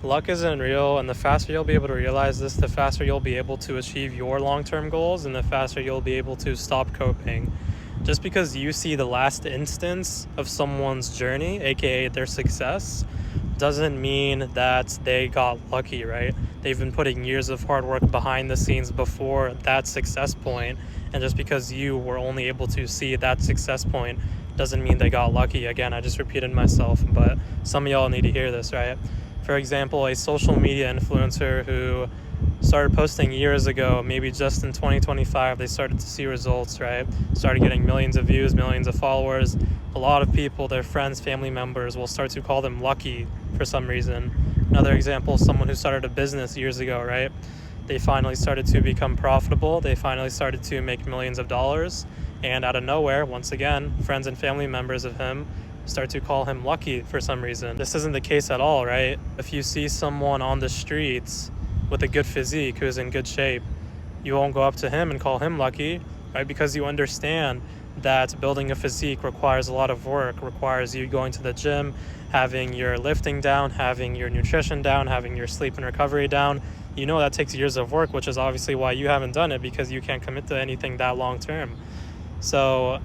luck isn't real, and the faster you'll be able to realize this, the faster you'll be able to achieve your long-term goals, and the faster you'll be able to stop coping. Just because you see the last instance of someone's journey, aka their success, doesn't mean that they got lucky, right? They've been putting years of hard work behind the scenes before that success point, and just because you were only able to see that success point doesn't mean they got lucky. Again, I just repeated myself, but some of y'all need to hear this, right? For example, a social media influencer who started posting years ago, maybe just in 2025, they started to see results, right? Started getting millions of views, millions of followers. A lot of people, their friends, family members, will start to call them lucky for some reason. Another example, someone who started a business years ago, right? They finally started to become profitable. They finally started to make millions of dollars. And out of nowhere, once again, friends and family members of him start to call him lucky for some reason. This isn't the case at all, right? If you see someone on the streets with a good physique who's in good shape, you won't go up to him and call him lucky, right? Because you understand that building a physique requires a lot of work, requires you going to the gym, having your lifting down, having your nutrition down, having your sleep and recovery down. You know that takes years of work, which is obviously why you haven't done it, because you can't commit to anything that long term. So,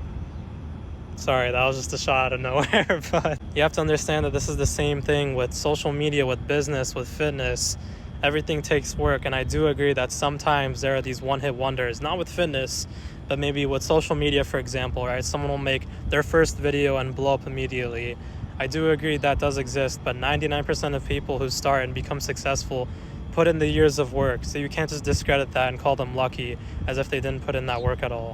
sorry, that was just a shot out of nowhere, but you have to understand that this is the same thing with social media, with business, with fitness. Everything takes work, and I do agree that sometimes there are these one-hit wonders, not with fitness, but maybe with social media, for example, right? Someone will make their first video and blow up immediately. I do agree that does exist, but 99% of people who start and become successful put in the years of work, so you can't just discredit that and call them lucky as if they didn't put in that work at all.